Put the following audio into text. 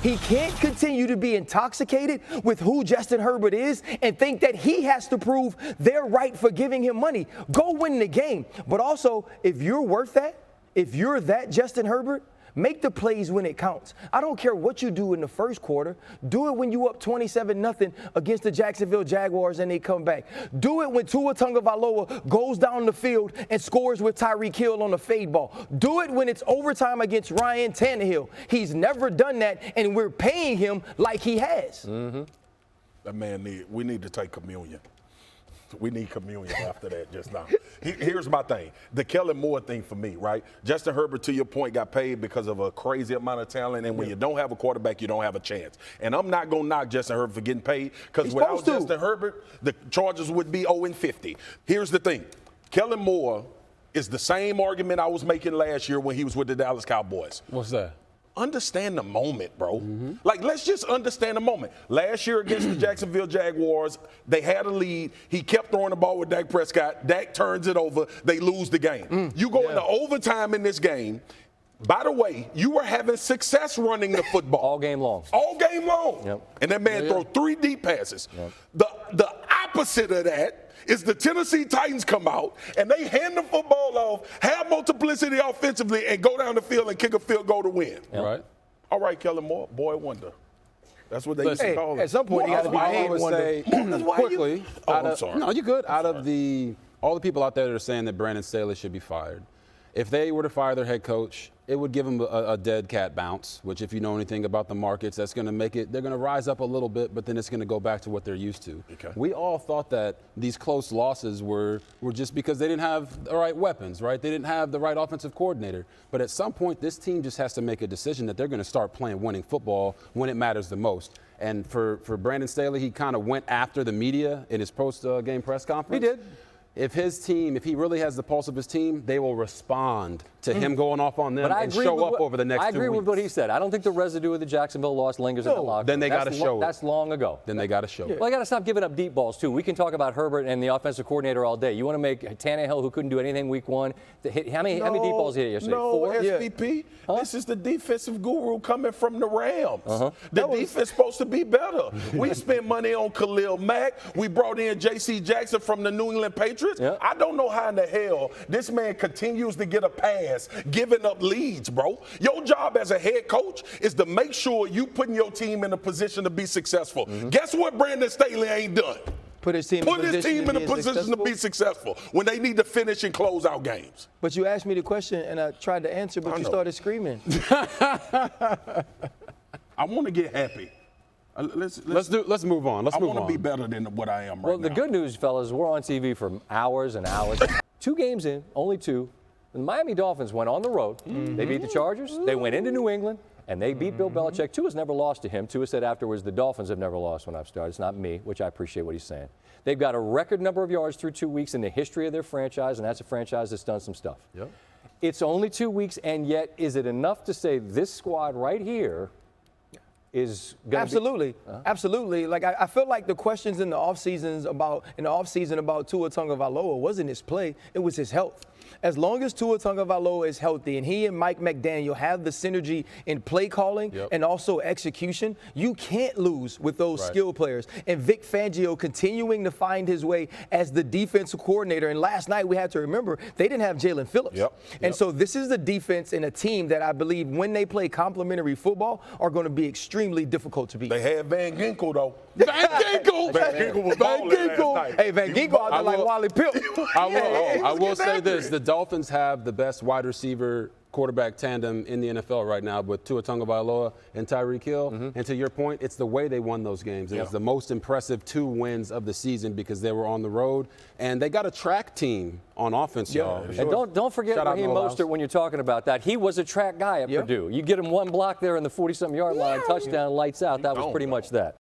He can't continue to be intoxicated with who Justin Herbert is and think that he has to prove they're right for giving him money. Go win the game. But also, if you're worth that, if you're that Justin Herbert, make the plays when it counts. I don't care what you do in the first quarter. Do it when you up 27-0 against the Jacksonville Jaguars and they come back. Do it when Tua Tagovailoa goes down the field and scores with Tyreek Hill on a fade ball. Do it when it's overtime against Ryan Tannehill. He's never done that, and we're paying him like he has. Mm-hmm. That man we need to take communion. We need communion after that just now. Here's my thing. The Kellen Moore thing for me, right? Justin Herbert, to your point, got paid because of a crazy amount of talent, and when you don't have a quarterback, you don't have a chance. And I'm not going to knock Justin Herbert for getting paid because without Justin Herbert, the Chargers would be 0-50. Here's the thing. Kellen Moore is the same argument I was making last year when he was with the Dallas Cowboys. What's that? Understand the moment, bro. Mm-hmm. Like, let's just understand the moment. Last year against the Jacksonville Jaguars, they had a lead. He kept throwing the ball with Dak Prescott. Dak turns it over. They lose the game. You go into overtime in this game. By the way, you were having success running the football. All game long. All game long. Yep. And that man threw 3 deep passes. Yep. The opposite of that is the Tennessee Titans come out and they hand the football off, have multiplicity offensively, and go down the field and kick a field goal to win. Yep. Right. All right, Kellen Moore, boy wonder. That's what they used to call it. At some point, he got to be I paid would wonder. say quickly. I'm sorry. No, you're good. Out of all the people out there that are saying that Brandon Staley should be fired, if they were to fire their head coach, it would give them a dead cat bounce, which if you know anything about the markets, that's going to make it, they're going to rise up a little bit, but then it's going to go back to what they're used to. Okay. We all thought that these close losses were just because they didn't have the right weapons, right? They didn't have the right offensive coordinator. But at some point, this team just has to make a decision that they're going to start playing winning football when it matters the most. And for Brandon Staley, he kind of went after the media in his post-game press conference. He did. If his team, if he really has the pulse of his team, they will respond to him going off on them and show up over the next 2 weeks. I agree with what he said. I don't think the residue of the Jacksonville loss lingers in the locker room. Then they got to show it. That's long ago. Then they got to show it. Well, I got to stop giving up deep balls, too. We can talk about Herbert and the offensive coordinator all day. You want to make Tannehill, who couldn't do anything week 1, how many deep balls did he hit yesterday? No, 4? SVP. Huh? This is the defensive guru coming from the Rams. The defense supposed to be better. We spent money on Khalil Mack. We brought in J.C. Jackson from the New England Patriots. Yeah. I don't know how in the hell this man continues to get a pass giving up leads, bro. Your job as a head coach is to make sure you putting your team in a position to be successful. Guess what Brandon Staley ain't done? Put his team in a position to be successul when they need to finish and close out games. But you asked me the question, and I tried to answer, but you started screaming. I want to get happy. Let's move on. I want to be better than what I am right now. Well, the good news, fellas, we're on TV for hours and hours. 2 games in, only 2. The Miami Dolphins went on the road. They beat the Chargers. They went into New England, and they beat Bill Belichick. Tua's never lost to him. Tua said afterwards, the Dolphins have never lost when I've started. It's not me, which I appreciate what he's saying. They've got a record number of yards through 2 weeks in the history of their franchise, and that's a franchise that's done some stuff. Yep. It's only 2 weeks, and yet is it enough to say this squad right here is going to Absolutely. Absolutely. Like, I feel like the questions in the offseason about Tua Tagovailoa wasn't his play, it was his health. As long as Tua Tagovailoa is healthy and he and Mike McDaniel have the synergy in play calling and also execution, you can't lose with those skill players. And Vic Fangio continuing to find his way as the defensive coordinator. And last night we had to remember they didn't have Jalen Phillips. And so this is the defense and a team that I believe when they play complementary football are going to be extremely difficult to beat. They had Van Ginkel, though. Van Ginkel! Van Ginkel was balling last night. Hey, Van Ginkel out there like Wally Pilt. I will say this. The Dolphins have the best wide receiver quarterback tandem in the NFL right now with Tua Tagovailoa and Tyreek Hill. And to your point, it's the way they won those games. It's the most impressive 2 wins of the season because they were on the road. And they got a track team on offense, y'all. And don't forget Raheem Mostert when you're talking about that. He was a track guy at Purdue. You get him 1 block there in the 40-something yard line, touchdown, lights out. That was pretty much that.